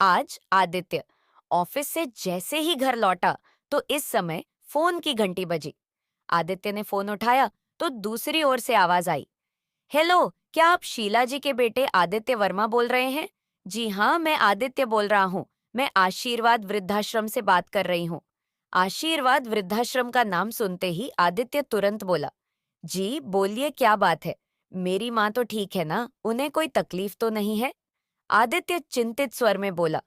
आज आदित्य ऑफिस से जैसे ही घर लौटा तो इस समय फोन की घंटी बजी। आदित्य ने फोन उठाया तो दूसरी ओर से आवाज आई। हेलो, क्या आप शीला जी के बेटे आदित्य वर्मा बोल रहे हैं? जी हाँ, मैं आदित्य बोल रहा हूँ। मैं आशीर्वाद वृद्धाश्रम से बात कर रही हूँ। आशीर्वाद वृद्धाश्रम का नाम सुनते ही आदित्य तुरंत बोला। जी बोलिए, क्या बात है? मेरी माँ तो ठीक है ना, उन्हें कोई तकलीफ तो नहीं है? आदित्य चिंतित स्वर में बोला।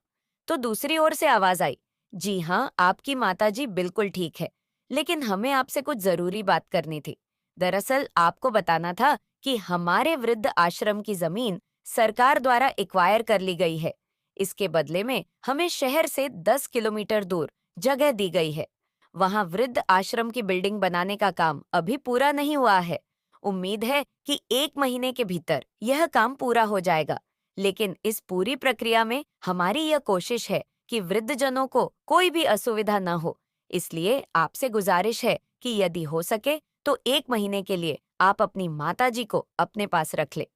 तो दूसरी ओर से आवाज आई। जी हाँ, आपकी माताजी बिल्कुल ठीक है, लेकिन हमें आपसे कुछ जरूरी बात करनी थी। दरअसल आपको बताना था कि हमारे वृद्ध आश्रम की जमीन सरकार द्वारा एक्वायर कर ली गई है। इसके बदले में हमें शहर से 10 किलोमीटर दूर जगह दी गई है। वहां वृद्ध आश्रम की बिल्डिंग बनाने का काम अभी पूरा नहीं हुआ है। उम्मीद है कि 1 महीने के भीतर यह काम पूरा हो जाएगा। लेकिन इस पूरी प्रक्रिया में हमारी यह कोशिश है कि वृद्धजनों को कोई भी असुविधा न हो। इसलिए आपसे गुजारिश है कि यदि हो सके तो 1 महीने के लिए आप अपनी माताजी को अपने पास रख ले।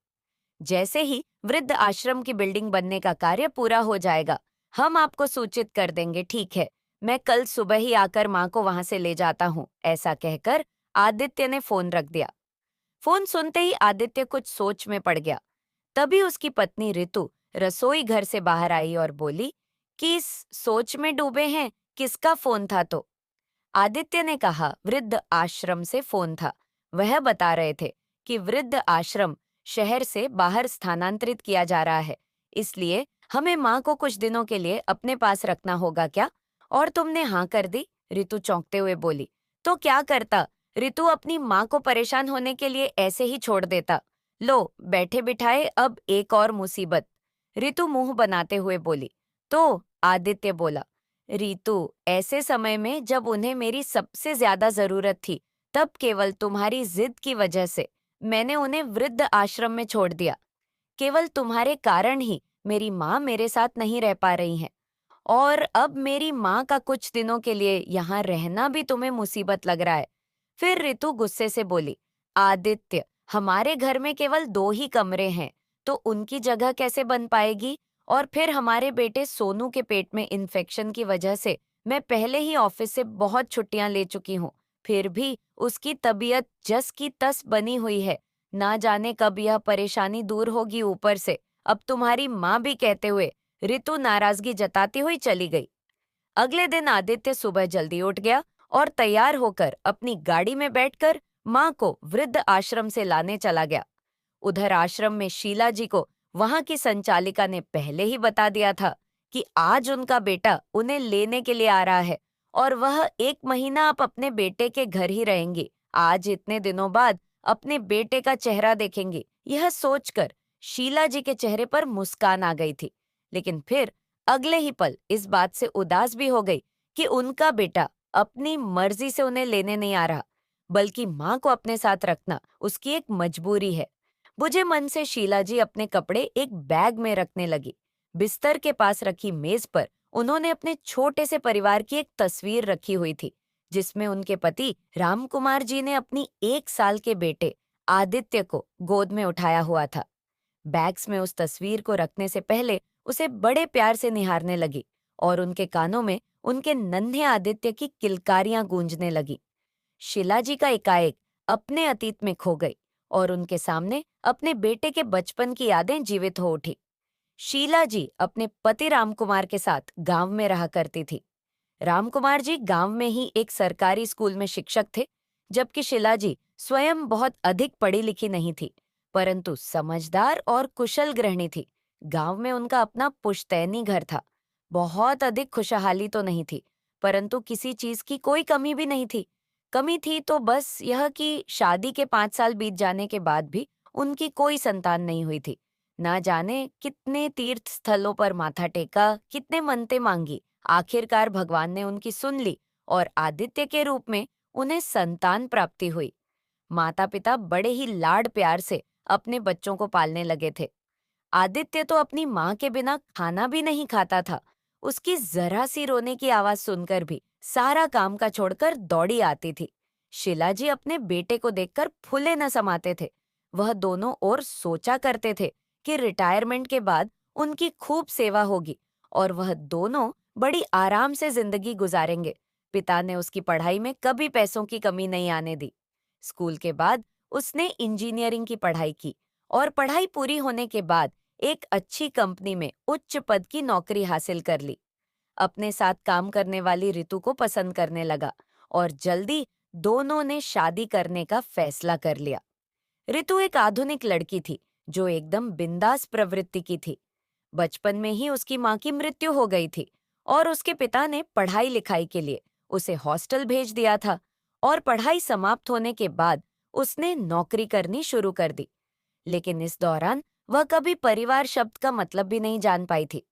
जैसे ही वृद्ध आश्रम की बिल्डिंग बनने का कार्य पूरा हो जाएगा, हम आपको सूचित कर देंगे। ठीक है, मैं कल सुबह ही आकर माँ को वहां से ले जाता हूँ। ऐसा कहकर आदित्य ने फोन रख दिया। फोन सुनते ही आदित्य कुछ सोच में पड़ गया। तभी उसकी पत्नी रितु रसोई घर से बाहर आई और बोली कि इस सोच में डूबे हैं, किसका फोन था? तो आदित्य ने कहा, वृद्ध आश्रम से फोन था। वह बता रहे थे कि वृद्ध आश्रम शहर से बाहर स्थानांतरित किया जा रहा है, इसलिए हमें माँ को कुछ दिनों के लिए अपने पास रखना होगा क्या? और तुमने हाँ कर दी? रितु चौंकते हुए बोली। तो क्या करता? रितु अपनी माँ को परेशान होने के लिए ऐसे ही छोड़ देता। लो बैठे बिठाए अब एक और मुसीबत, रितु मुंह बनाते हुए बोली। तो आदित्य बोला, रितु, ऐसे समय में जब उन्हें मेरी सबसे ज्यादा जरूरत थी, तब केवल तुम्हारी जिद की वजह से मैंने उन्हें वृद्ध आश्रम में छोड़ दिया। केवल तुम्हारे कारण ही मेरी माँ मेरे साथ नहीं रह पा रही हैं, और अब मेरी माँ का कुछ दिनों के लिए यहाँ रहना भी तुम्हें मुसीबत लग रहा है। फिर रितु गुस्से से बोली, आदित्य, हमारे घर में केवल 2 ही कमरे हैं, तो उनकी जगह कैसे बन पाएगी? और फिर हमारे बेटे सोनू के पेट में इन्फेक्शन की वजह से मैं पहले ही ऑफिस से बहुत छुट्टियां ले चुकी हूँ। फिर भी उसकी तबीयत जस की तस बनी हुई है। ना जाने कब यह परेशानी दूर होगी। ऊपर से अब तुम्हारी माँ भी कहते हुए रितु नाराजगी जताती हुई चली गई। अगले दिन आदित्य सुबह जल्दी उठ गया और तैयार होकर अपनी गाड़ी में बैठकर माँ को वृद्ध आश्रम से लाने चला गया। उधर आश्रम में शीला जी को वहां की संचालिका ने पहले ही बता दिया था कि आज उनका बेटा उन्हें लेने के लिए आ रहा है, और वह 1 महीना आप अपने बेटे के घर ही रहेंगी। आज इतने दिनों बाद अपने बेटे का चेहरा देखेंगी, यह सोचकर शीला जी के चेहरे पर मुस्कान आ गई थी। लेकिन फिर अगले ही पल इस बात से उदास भी हो गई कि उनका बेटा अपनी मर्जी से उन्हें लेने नहीं आ रहा, बल्कि माँ को अपने साथ रखना उसकी एक मजबूरी है। बुझे मन से शीला जी अपने कपड़े एक बैग में रखने लगी। बिस्तर के पास रखी मेज पर उन्होंने अपने छोटे से परिवार की एक तस्वीर रखी हुई थी, जिसमें उनके पति रामकुमार जी ने अपनी 1 साल के बेटे आदित्य को गोद में उठाया हुआ था। बैग्स में उस तस्वीर को रखने से पहले उसे बड़े प्यार से निहारने लगी, और उनके कानों में उनके नन्हे आदित्य की किलकारियां गूंजने लगी। शीला जी का एकाएक अपने अतीत में खो गई और उनके सामने अपने बेटे के बचपन की यादें जीवित हो उठी। शीला जी अपने पति रामकुमार के साथ गांव में रहा करती थी। रामकुमार जी गांव में ही एक सरकारी स्कूल में शिक्षक थे, जबकि शीला जी स्वयं बहुत अधिक पढ़ी लिखी नहीं थी, परंतु समझदार और कुशल गृहिणी थी। गांव में उनका अपना पुश्तैनी घर था। बहुत अधिक खुशहाली तो नहीं थी, परंतु किसी चीज की कोई कमी भी नहीं थी। कमी थी तो बस यह कि शादी के 5 साल बीत जाने के बाद भी उनकी कोई संतान नहीं हुई थी। ना जाने कितने तीर्थ स्थलों पर माथा टेका, कितने मन्नतें मांगी, आखिरकार भगवान ने उनकी सुन ली और आदित्य के रूप में उन्हें संतान प्राप्ति हुई। माता पिता बड़े ही लाड प्यार से अपने बच्चों को पालने लगे थे। आदित्य तो अपनी माँ के बिना खाना भी नहीं खाता था। उसकी जरा सी रोने की आवाज सुनकर भी सारा काम का छोड़कर दौड़ी आती थी। शीला जी अपने बेटे को देखकर फुले न समाते थे। वह दोनों ओर सोचा करते थे कि रिटायरमेंट के बाद उनकी खूब सेवा होगी और वह दोनों बड़ी आराम से जिंदगी गुजारेंगे। पिता ने उसकी पढ़ाई में कभी पैसों की कमी नहीं आने दी। स्कूल के बाद उसने इंजीनियरिंग की पढ़ाई की और पढ़ाई पूरी होने के बाद एक अच्छी कंपनी में उच्च पद की नौकरी हासिल कर ली। अपने साथ काम करने वाली रितु को पसंद करने लगा और जल्दी दोनों ने शादी करने का फैसला कर लिया। रितु एक आधुनिक लड़की थी जो एकदम बिंदास प्रवृत्ति की थी। बचपन में ही उसकी माँ की मृत्यु हो गई थी और उसके पिता ने पढ़ाई लिखाई के लिए उसे हॉस्टल भेज दिया था और पढ़ाई समाप्त होने के बाद उसने नौकरी करनी शुरू कर दी। लेकिन इस दौरान वह कभी परिवार शब्द का मतलब भी नहीं जान पाई थी।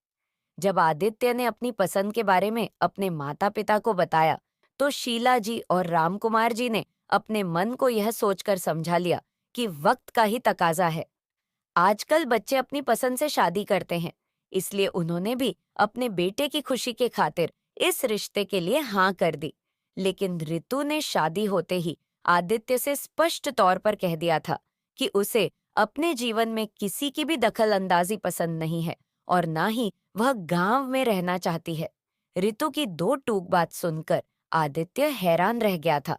जब आदित्य ने अपनी पसंद के बारे में अपने माता पिता को बताया तो शीला जी और रामकुमार जी ने अपने मन को यह सोचकर समझा लिया कि वक्त का ही तकाजा है। आजकल बच्चे अपनी पसंद से शादी करते हैं, इसलिए उन्होंने भी अपने बेटे की खुशी के खातिर इस रिश्ते के लिए हाँ कर दी। लेकिन रितु ने शादी होते ही आदित्य से स्पष्ट तौर पर कह दिया था कि उसे अपने जीवन में किसी की भी दखल अंदाजी पसंद नहीं है और ना ही वह गांव में रहना चाहती है। रितु की दो टूक बात सुनकर आदित्य हैरान रह गया था।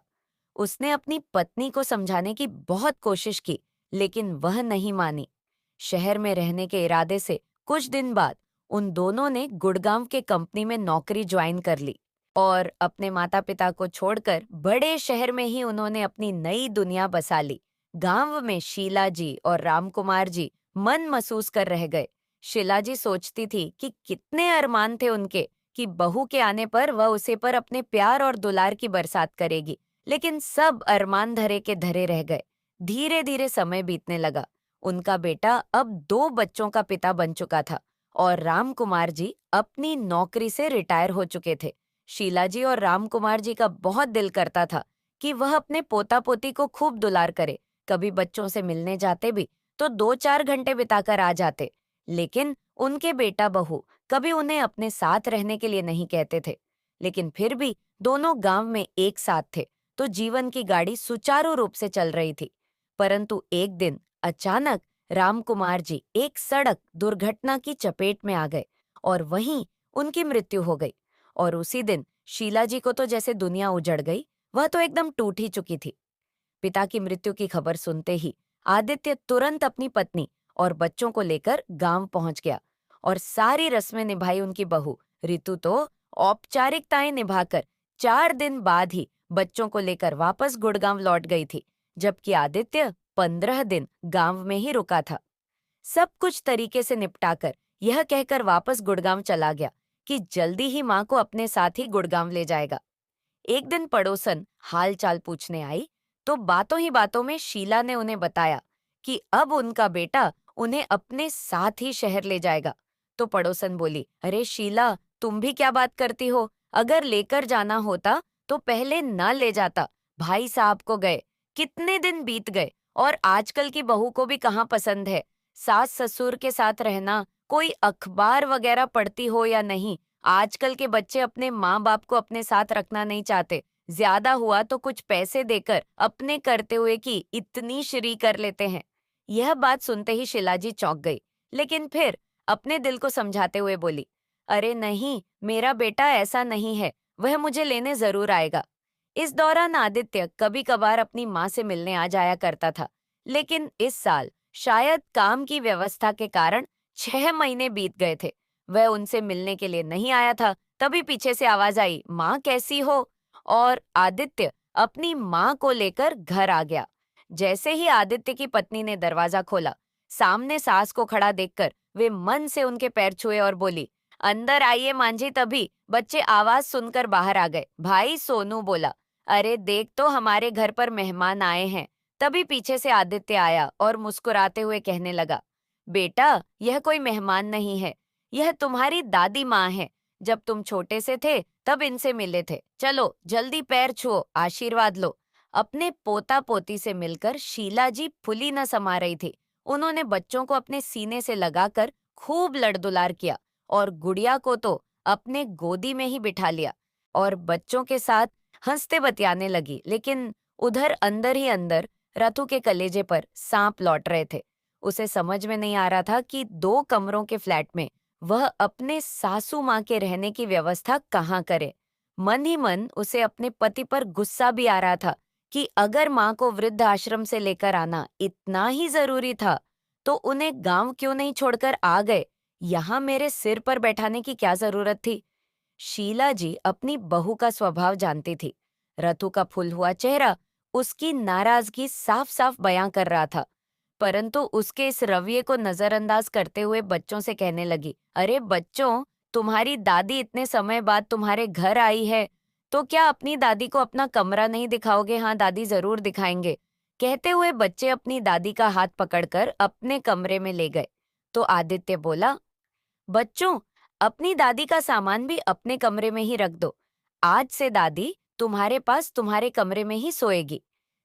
उसने अपनी पत्नी को समझाने की बहुत कोशिश की, लेकिन वह नहीं मानी। शहर में रहने के इरादे से कुछ दिन बाद उन दोनों ने गुड़गांव के कंपनी में नौकरी ज्वाइन कर ली और अपने माता पिता को छोड़कर बड़े शहर में ही उन्होंने अपनी नई दुनिया बसा ली। गांव में शीला जी और रामकुमार जी मन महसूस कर रह गए। शीला जी सोचती थी कि कितने अरमान थे उनके कि बहू के आने पर वह उसे पर अपने प्यार और दुलार की बरसात करेगी, लेकिन सब अरमान धरे के धरे रह गए। धीरे धीरे समय बीतने लगा। उनका बेटा अब 2 बच्चों का पिता बन चुका था और रामकुमार जी अपनी नौकरी से रिटायर हो चुके थे। शीला जी और रामकुमार जी का बहुत दिल करता था कि वह अपने पोता पोती को खूब दुलार करे। कभी बच्चों से मिलने जाते भी तो 2-4 घंटे बिताकर आ जाते। लेकिन उनके बेटा बहू कभी उन्हें अपने साथ रहने के लिए नहीं कहते थे। लेकिन फिर भी दोनों गांव में एक साथ थे तो जीवन की गाड़ी सुचारू रूप से चल रही थी। परंतु एक दिन अचानक रामकुमार जी एक सड़क दुर्घटना की चपेट में आ गए और वहीं उनकी मृत्यु हो गई। और उसी दिन शीला जी को तो जैसे दुनिया उजड़ गई, वह तो एकदम टूट ही चुकी थी। पिता की मृत्यु की खबर सुनते ही आदित्य तुरंत अपनी पत्नी और बच्चों को लेकर गांव पहुंच गया और सारी रस्में निभाई। उनकी बहू रितु तो औपचारिकताएं निभाकर 4 दिन बाद ही बच्चों को लेकर वापस गुड़गांव लौट गई थी, जबकि आदित्य 15 दिन गांव में ही रुका था। सब कुछ तरीके से निपटाकर यह कहकर वापस गुड़गांव चला गया कि जल्दी ही मां को अपने साथ ही गुड़गांव ले जाएगा। एक दिन पड़ोसन हाल चाल पूछने आई तो बातों ही बातों में शीला ने उन्हें बताया कि अब उनका बेटा उन्हें अपने साथ ही शहर ले जाएगा। तो पड़ोसन बोली, अरे शीला, तुम भी क्या बात करती हो? अगर लेकर जाना होता तो पहले न ले जाता। भाई साहब को गए, कितने दिन बीत गए और आजकल की बहू को भी कहाँ पसंद है। सास ससुर के साथ रहना, कोई अखबार वगैरह पढ़ती हो या नहीं, आजकल के बच्चे अपने माँ बाप को अपने साथ रखना नहीं चाहते। ज्यादा हुआ तो कुछ पैसे देकर अपने करते हुए की इतनी श्री कर लेते हैं। यह बात सुनते ही शिलाजी चौंक गई, लेकिन फिर अपने दिल को समझाते हुए बोली, अरे नहीं, मेरा बेटा ऐसा नहीं है, वह मुझे लेने जरूर आएगा। इस दौरान आदित्य कभी कभार अपनी माँ से मिलने आ जाया करता था, लेकिन इस साल शायद काम की व्यवस्था के कारण 6 महीने बीत गए थे। वह उनसे मिलने के लिए नहीं आया था। तभी पीछे से आवाज आई, माँ कैसी हो? और आदित्य अपनी माँ को लेकर घर आ गया। जैसे ही आदित्य की पत्नी ने दरवाजा खोला, सामने सास को खड़ा देखकर वे मन से उनके पैर छुए और बोली, अंदर आइए मांझी। तभी बच्चे आवाज सुनकर बाहर आ गए। भाई सोनू बोला, अरे देख तो हमारे घर पर मेहमान आए हैं। तभी पीछे से आदित्य आया और मुस्कुराते हुए कहने लगा, बेटा, यह कोई मेहमान नहीं है, यह तुम्हारी दादी माँ है। जब तुम छोटे से थे तब इनसे मिले थे। चलो जल्दी पैर छुओ, आशीर्वाद लो। अपने पोता पोती से मिलकर शीला जी फुली न समा रही थी। उन्होंने बच्चों को अपने सीने से लगाकर खूब लड़दुलार किया और गुड़िया को तो अपने गोदी में ही बिठा लिया और बच्चों के साथ हंसते बतियाने लगी। लेकिन उधर अंदर ही अंदर रतु के कलेजे पर सांप लौट रहे थे। उसे समझ में नहीं आ रहा था कि 2 कमरों के फ्लैट में वह अपने सासू माँ के रहने की व्यवस्था कहाँ करे। मन ही मन उसे अपने पति पर गुस्सा भी आ रहा था कि अगर माँ को वृद्ध आश्रम से लेकर आना इतना ही जरूरी था, तो उन्हें गांव क्यों नहीं छोड़कर आ गए। यहाँ मेरे सिर पर बैठाने की क्या जरूरत थी। शीला जी अपनी बहू का स्वभाव जानती थी। रतु का फूल हुआ चेहरा उसकी नाराजगी साफ साफ बयां कर रहा था, परंतु उसके इस रवैये को नजरअंदाज करते हुए बच्चों से कहने लगी, अरे बच्चों, तुम्हारी दादी इतने समय बाद तुम्हारे घर आई है, तो क्या अपनी दादी को अपना कमरा नहीं दिखाओगे? हाँ दादी, जरूर दिखाएंगे। कहते हुए बच्चे अपनी दादी का हाथ पकड़कर अपने कमरे में ले गए। तो आदित्य बोला, बच्चों, अपनी दादी का सामान भी अपने कमरे में ही रख दो। आज से दादी तुम्हारे पास तुम्हारे कमरे में ही सोएगी।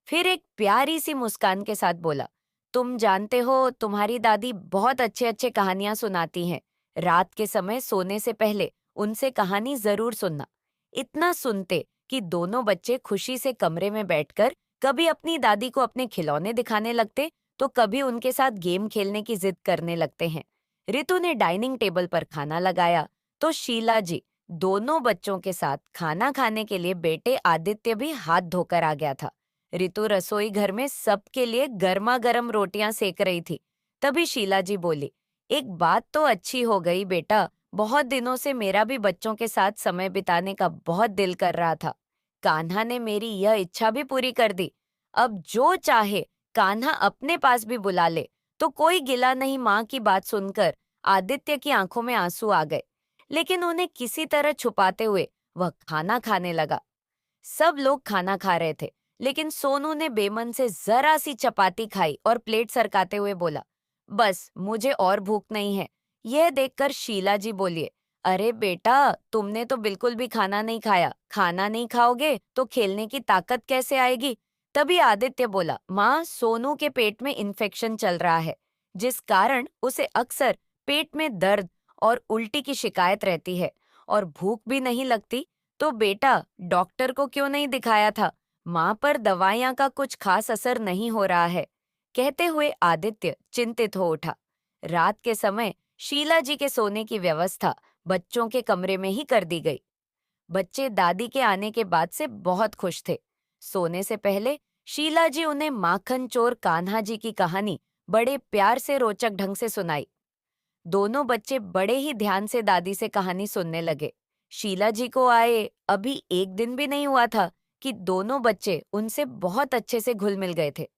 फिर एक प्यारी सी मुस्कान के साथ बोला, तुम जानते हो तुम्हारी दादी बहुत अच्छे अच्छे कहानियां सुनाती हैं। रात के समय सोने से पहले उनसे कहानी जरूर सुनना। इतना सुनते कि दोनों बच्चे खुशी से कमरे में बैठकर कभी अपनी दादी को अपने खिलौने दिखाने लगते, तो कभी उनके साथ गेम खेलने की जिद करने लगते हैं। रितु ने डाइनिंग टेबल पर खाना लगाया तो शीला जी दोनों बच्चों के साथ खाना खाने के लिए बेटे आदित्य भी हाथ धोकर आ गया था। रितु रसोई घर में सबके लिए गर्मा गर्म रोटियां सेक रही थी। तभी शीला जी बोली, एक बात तो अच्छी हो गई बेटा, बहुत दिनों से मेरा भी बच्चों के साथ समय बिताने का बहुत दिल कर रहा था। कान्हा ने मेरी यह इच्छा भी पूरी कर दी। अब जो चाहे कान्हा अपने पास भी बुला ले। तो कोई गिला नहीं। माँ की बात सुनकर आदित्य की आंखों में आंसू आ गए, लेकिन उन्हें किसी तरह छुपाते हुए वह खाना खाने लगा। सब लोग खाना खा रहे थे, लेकिन सोनू ने बेमन से जरा सी चपाती खाई और प्लेट सरकाते हुए बोला, बस मुझे और भूख नहीं है। यह देखकर शीला जी बोलिए, अरे बेटा, तुमने तो बिल्कुल भी खाना नहीं खाया। खाना नहीं खाओगे तो खेलने की ताकत कैसे आएगी? तभी आदित्य बोला, माँ, सोनू के पेट में इन्फेक्शन चल रहा है, जिस कारण उसे अक्सर पेट में दर्द और उल्टी की शिकायत रहती है, और भूख भी नहीं लगती। तो बेटा, डॉक्टर को क्यों नहीं दिखाया था? माँ पर दवाइयाँ का कुछ खास असर नहीं हो रहा है। कहते हुए आदित्य चिंतित हो उठा। रात के समय शीला जी के सोने की व्यवस्था बच्चों के कमरे में ही कर दी गई। बच्चे दादी के आने के बाद से बहुत खुश थे। सोने से पहले शीला जी उन्हें माखन चोर कान्हा जी की कहानी बड़े प्यार से रोचक ढंग से सुनाई। दोनों बच्चे बड़े ही ध्यान से दादी से कहानी सुनने लगे। शीला जी को आए अभी एक दिन भी नहीं हुआ था कि दोनों बच्चे उनसे बहुत अच्छे से घुल मिल गए थे।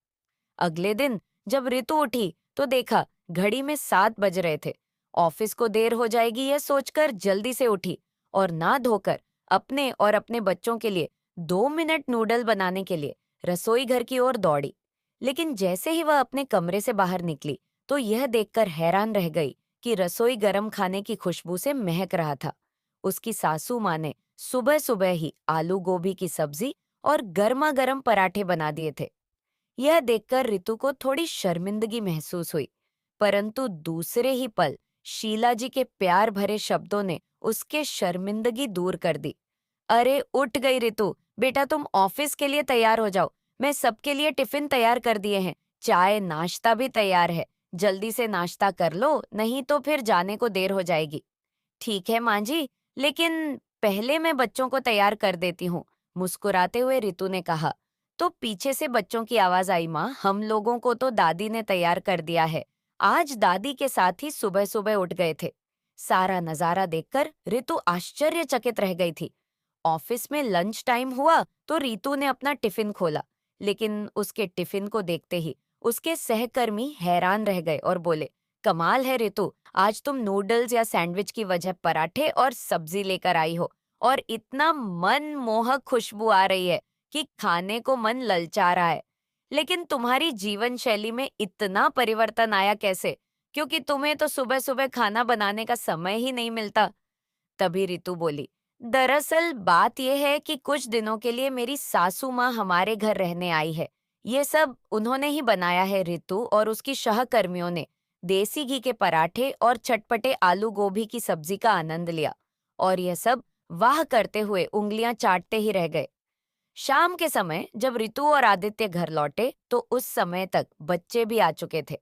अगले दिन जब ऋतु उठी तो देखा घड़ी में 7 बज रहे थे। ऑफिस को देर हो जाएगी यह सोचकर जल्दी से उठी और नहा धोकर अपने और अपने बच्चों के लिए 2 मिनट नूडल बनाने के लिए रसोई घर की ओर दौड़ी। लेकिन जैसे ही वह अपने कमरे से बाहर निकली तो यह देखकर हैरान रह गई कि रसोई गरम खाने की खुशबू से महक रहा था। उसकी सासू माँ ने सुबह सुबह ही आलू गोभी की सब्जी और गर्मा गर्म पराठे बना दिए थे। यह देखकर रितु को थोड़ी शर्मिंदगी महसूस हुई, परंतु दूसरे ही पल शीला जी के प्यार भरे शब्दों ने उसके शर्मिंदगी दूर कर दी। अरे उठ गई रितु, बेटा तुम ऑफिस के लिए तैयार हो जाओ। मैं सबके लिए टिफिन तैयार कर दिए हैं। चाय नाश्ता भी तैयार है। जल्दी से नाश्ता कर लो, नहीं तो फिर जाने को देर हो जाएगी। ठीक है माँ जी, लेकिन पहले मैं बच्चों को तैयार कर देती हूँ, मुस्कुराते हुए रितु ने कहा। तो पीछे से बच्चों की आवाज आई, माँ, हम लोगों को तो दादी ने तैयार कर दिया है। आज दादी के साथ ही सुबह सुबह उठ गए थे। सारा नजारा देखकर रितु आश्चर्यचकित रह गई थी। ऑफिस में लंच टाइम हुआ तो रितु ने अपना टिफिन खोला, लेकिन उसके टिफिन को देखते ही उसके सहकर्मी हैरान रह गए और बोले, कमाल है रितु, आज तुम नूडल्स या सैंडविच की वजह पराठे और सब्जी लेकर आई हो, और इतना मनमोहक खुशबू आ रही है कि खाने को मन ललचा रहा है। लेकिन तुम्हारी जीवन शैली में इतना परिवर्तन आया कैसे? क्योंकि तुम्हें तो सुबह सुबह खाना बनाने का समय ही नहीं मिलता। तभी रितु बोली, दरअसल बात यह है कि कुछ दिनों के लिए मेरी सासू माँ हमारे घर रहने आई है। ये सब उन्होंने ही बनाया है। रितु और उसकी सहकर्मियों ने देसी घी के पराठे और चटपटे आलू गोभी की सब्जी का आनंद लिया, और यह सब वाह करते हुए उंगलियां चाटते ही रह गए। शाम के समय जब रितु और आदित्य घर लौटे तो उस समय तक बच्चे भी आ चुके थे।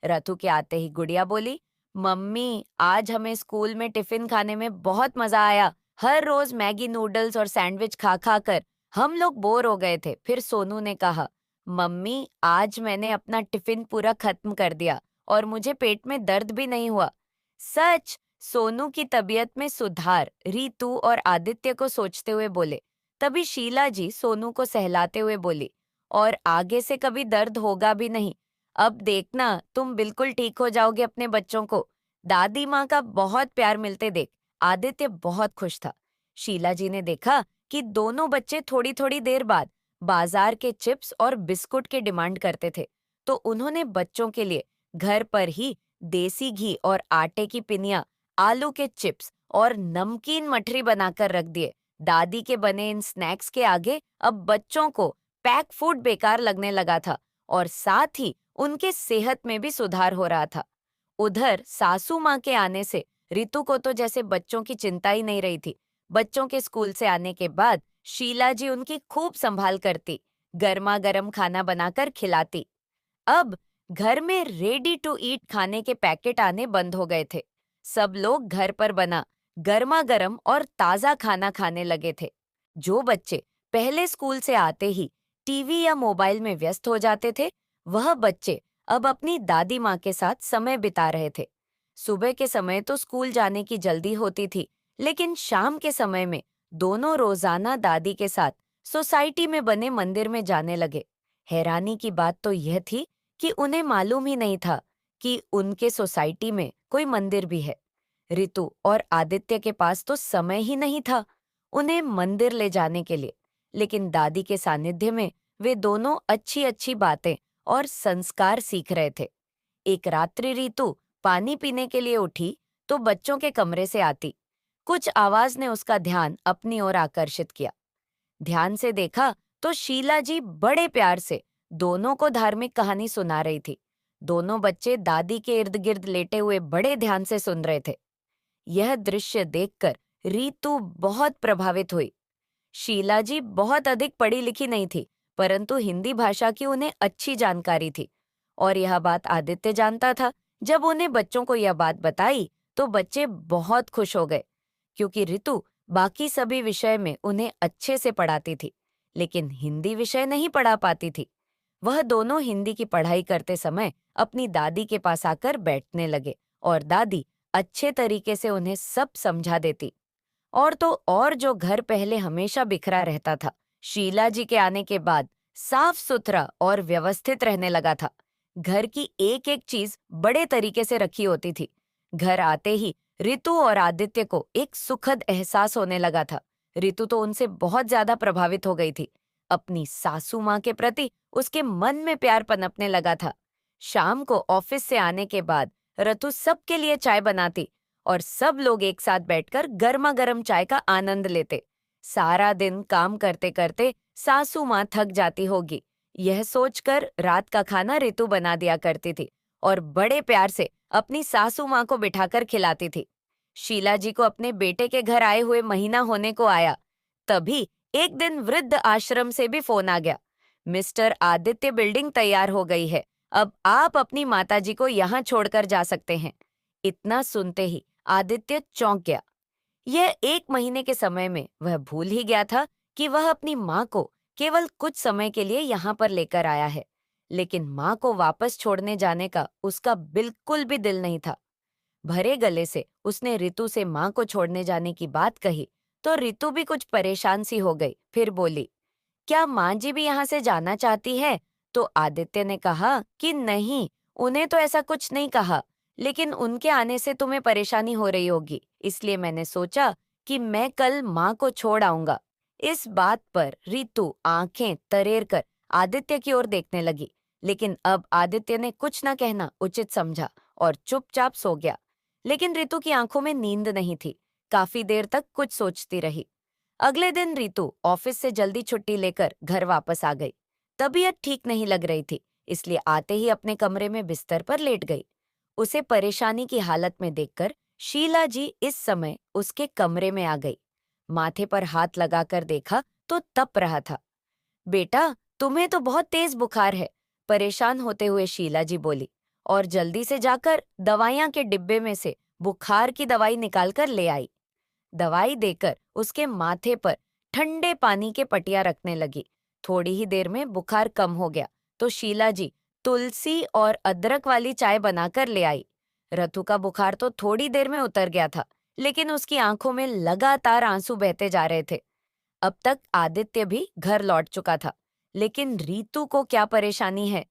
रतु के आते ही गुड़िया बोली, मम्मी, आज हमें स्कूल में टिफिन खाने में बहुत मजा आया। हर रोज मैगी नूडल्स और सैंडविच खा खा कर हम लोग बोर हो गए थे। फिर सोनू ने कहा, मम्मी, आज मैंने अपना टिफिन पूरा खत्म कर दिया और मुझे पेट में दर्द भी नहीं हुआ। सच? सोनू की तबीयत में सुधार रितु और आदित्य को सोचते हुए बोले। तभी शीला जी सोनू को सहलाते हुए बोली, और आगे से कभी दर्द होगा भी नहीं। अब देखना, तुम बिल्कुल ठीक हो जाओगे अपने बच्चों को। दादी माँ का बहुत प्यार मिलते देख आदित्य बहुत खुश था। शीला जी ने देखा कि दोनों बच्चे थोड़ी थोड़ी देर बाद बाजार के चिप्स और बिस्कुट के डिमांड करते थे, तो उन्होंने बच्चों के लिए घर पर ही देसी घी और आटे की पिनिया, आलू के चिप्स और नमकीन मठरी बनाकर रख दिए। दादी के बने इन स्नैक्स के आगे अब बच्चों को पैक फूड बेकार लगने लगा था, और साथ ही उनके सेहत में भी सुधार हो रहा था। उधर सासू माँ के आने से रितु को तो जैसे बच्चों की चिंता ही नहीं रही थी। बच्चों के स्कूल से आने के बाद शीला जी उनकी खूब संभाल करती, गर्मा गर्म खाना बनाकर खिलाती। अब घर में रेडी टू ईट खाने के पैकेट आने बंद हो गए थे। सब लोग घर पर बना गर्मा गर्म और ताजा खाना खाने लगे थे। जो बच्चे पहले स्कूल से आते ही टीवी या मोबाइल में व्यस्त हो जाते थे, वह बच्चे अब अपनी दादी माँ के साथ समय बिता रहे थे। सुबह के समय तो स्कूल जाने की जल्दी होती थी, लेकिन शाम के समय में दोनों रोजाना दादी के साथ सोसाइटी में बने मंदिर में जाने लगे। हैरानी की बात तो यह थी कि उन्हें मालूम ही नहीं था कि उनके सोसाइटी में कोई मंदिर भी है। रितु और आदित्य के पास तो समय ही नहीं था उन्हें मंदिर ले जाने के लिए, लेकिन दादी के सानिध्य में वे दोनों अच्छी अच्छी बातें और संस्कार सीख रहे थे। एक रात्रि रितु पानी पीने के लिए उठी तो बच्चों के कमरे से आती कुछ आवाज ने उसका ध्यान अपनी ओर आकर्षित किया। ध्यान से देखा तो शीला जी बड़े प्यार से दोनों को धार्मिक कहानी सुना रही थी। दोनों बच्चे दादी के इर्द गिर्द लेटे हुए बड़े ध्यान से सुन रहे थे। यह दृश्य देखकर रीतु बहुत प्रभावित हुई। शीला जी बहुत अधिक पढ़ी लिखी नहीं थी, परंतु हिंदी भाषा की उन्हें अच्छी जानकारी थी, और यह बात आदित्य जानता था। जब उन्हें बच्चों को यह बात बताई तो बच्चे बहुत खुश हो गए, क्योंकि ऋतु बाकी सभी विषय में उन्हें अच्छे से पढ़ाती थी, लेकिन हिंदी विषय नहीं पढ़ा पाती थी। वह दोनों हिंदी की पढ़ाई करते समय अपनी दादी के पास आकर बैठने लगे, और दादी अच्छे तरीके से उन्हें सब समझा देती। और तो और जो घर पहले हमेशा बिखरा रहता था, शीला जी के आने के बाद साफ सुथरा और व्यवस्थित रहने लगा था। घर की एक एक चीज बड़े तरीके से रखी होती थी। घर आते ही रितु और आदित्य को एक सुखद एहसास होने लगा था। रितु तो उनसे बहुत ज्यादा प्रभावित हो गई थी। अपनी सासू माँ के प्रति उसके मन में प्यार पनपने लगा था। शाम को ऑफिस से आने के बाद रतु सबके लिए चाय बनाती, और सब लोग एक साथ बैठकर गर्मा गर्म चाय का आनंद लेते। सारा दिन काम करते करते सासू माँ थक जाती होगी, यह सोचकर रात का खाना रितु बना दिया करती थी, और बड़े प्यार से अपनी सासू माँ को बिठाकर खिलाती थी। शीला जी को अपने बेटे के घर आए हुए महीना होने को आया। तभी एक दिन वृद्ध आश्रम से भी फोन आ गया। मिस्टर आदित्य, बिल्डिंग तैयार हो गई है, अब आप अपनी माताजी को यहाँ छोड़कर जा सकते हैं। इतना सुनते ही आदित्य चौंक गया। यह एक महीने के समय में वह भूल ही गया था कि वह अपनी माँ को केवल कुछ समय के लिए यहाँ पर लेकर आया है, लेकिन माँ को वापस छोड़ने जाने का उसका बिल्कुल भी दिल नहीं था। भरे गले से उसने रितु से माँ को छोड़ने जाने की बात कही, तो रितु भी कुछ परेशान सी हो गई। फिर बोली, क्या माँ जी भी यहाँ से जाना चाहती है? तो आदित्य ने कहा कि नहीं, उन्हें तो ऐसा कुछ नहीं कहा, लेकिन उनके आने से तुम्हें परेशानी हो रही होगी, इसलिए मैंने सोचा कि मैं कल माँ को छोड़ आऊंगा। इस बात पर रितु आंखें तरेर कर आदित्य की ओर देखने लगी, लेकिन अब आदित्य ने कुछ न कहना उचित समझा और चुपचाप सो गया। लेकिन रितु की आंखों में नींद नहीं थी। काफी देर तक कुछ सोचती रही। अगले दिन रितु ऑफिस से जल्दी छुट्टी लेकर घर वापस आ गई। तबीयत ठीक नहीं लग रही थी, इसलिए आते ही अपने कमरे में बिस्तर पर लेट गई। उसे परेशानी की हालत में देखकर शीला जी इस समय उसके कमरे में आ गई। माथे पर हाथ लगाकर देखा तो तप रहा था। बेटा, तुम्हें तो बहुत तेज बुखार है, परेशान होते हुए शीला जी बोली, और जल्दी से जाकर दवाइयां के डिब्बे में से बुखार की दवाई निकालकर ले आई। दवाई देकर उसके माथे पर ठंडे पानी के पटिया रखने लगी। थोड़ी ही देर में बुखार कम हो गया तो शीला जी तुलसी और अदरक वाली चाय बनाकर ले आई। रतु का बुखार तो थोड़ी देर में उतर गया था, लेकिन उसकी आंखों में लगातार आंसू बहते जा रहे थे। अब तक आदित्य भी घर लौट चुका था, लेकिन रीतु को क्या परेशानी है,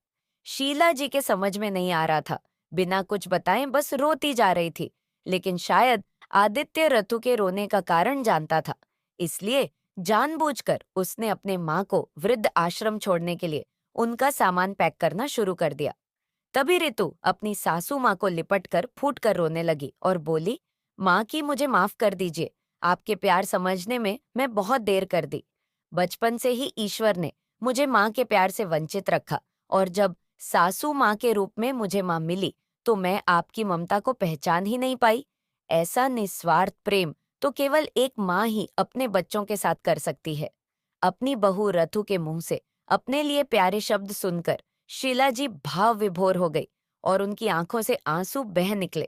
शीला जी के समझ में नहीं आ रहा था। बिना कुछ बताए बस रोती जा रही थी। लेकिन शायद आदित्य रतु के रोने का कारण जानता था, इसलिए जानबूझकर उसने अपने माँ को वृद्ध आश्रम छोड़ने के लिए उनका सामान पैक करना शुरू कर दिया। तभी ऋतु अपनी सासू माँ को लिपट कर फूट कर रोने लगी और बोली, माँ की मुझे माफ कर दीजिए, आपके प्यार समझने में मैं बहुत देर कर दी। बचपन से ही ईश्वर ने मुझे माँ के प्यार से वंचित रखा, और जब सासू माँ के रूप में मुझे माँ मिली तो मैं आपकी ममता को पहचान ही नहीं पाई। ऐसा निस्वार्थ प्रेम तो केवल एक माँ ही अपने बच्चों के साथ कर सकती है। अपनी बहू रथु के मुंह से अपने लिए प्यारे शब्द सुनकर शीला जी भाव विभोर हो गई और उनकी आंखों से आंसू बह निकले।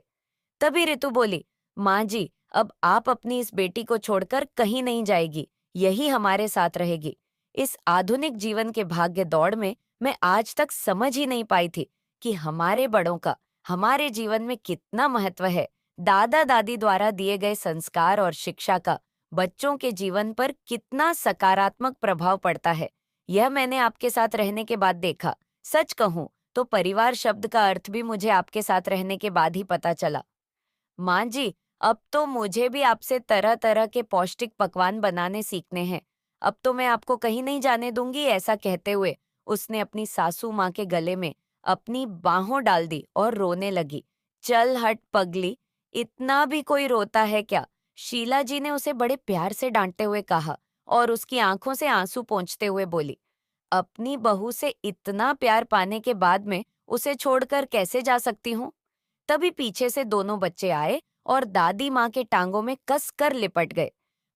तभी ऋतु बोली, माँ जी, अब आप अपनी इस बेटी को छोड़कर कहीं नहीं जाएगी, यही हमारे साथ रहेगी। इस आधुनिक जीवन के भाग्य दौड़ में मैं आज तक समझ ही नहीं पाई थी कि हमारे बड़ों का हमारे जीवन में कितना महत्व है। दादा दादी द्वारा दिए गए संस्कार और शिक्षा का बच्चों के जीवन पर कितना सकारात्मक प्रभाव पड़ता है, यह मैंने आपके साथ रहने के बाद देखा। सच कहूँ तो परिवार शब्द का अर्थ भी मुझे आपके साथ रहने के बाद ही पता चला। माँ जी, अब तो मुझे भी आपसे तरह तरह के पौष्टिक पकवान बनाने सीखने हैं। अब तो मैं आपको कहीं नहीं जाने दूंगी, ऐसा कहते हुए उसने अपनी सासू माँ के गले में अपनी बाहों डाल दी और रोने लगी। चल हट पगली, इतना भी कोई रोता है क्या? शीला जी ने उसे बड़े प्यार से डांटते हुए कहा और उसकी आंखों से आंसू पोंछते हुए बोली, अपनी बहू से इतना प्यार पाने के बाद में उसे छोड़कर कैसे जा सकती हूँ? तभी पीछे से दोनों बच्चे आए और दादी माँ के टांगों में कस कर लिपट गए।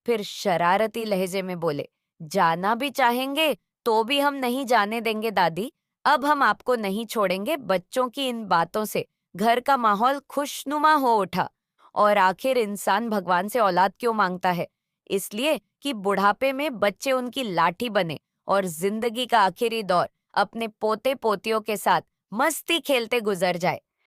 फिर शरारती लहजे में बोले, जाना भी चाहेंगे तो भी हम नहीं जाने देंगे दादी। अब हम आपको नहीं छोड़ेंगे। बच्चों की इन बातों से घर का माहौल खुशनुमा हो उठा। और आखिर इंसान भगवान से औलाद क्यों मांगता है? इसलिए कि बुढ़ापे में बच्चे उनकी लाठी बने और जिंदगी का आखिरी दौर अपने पोते पोतियों के साथ मस्ती खेलते गुजर जाए।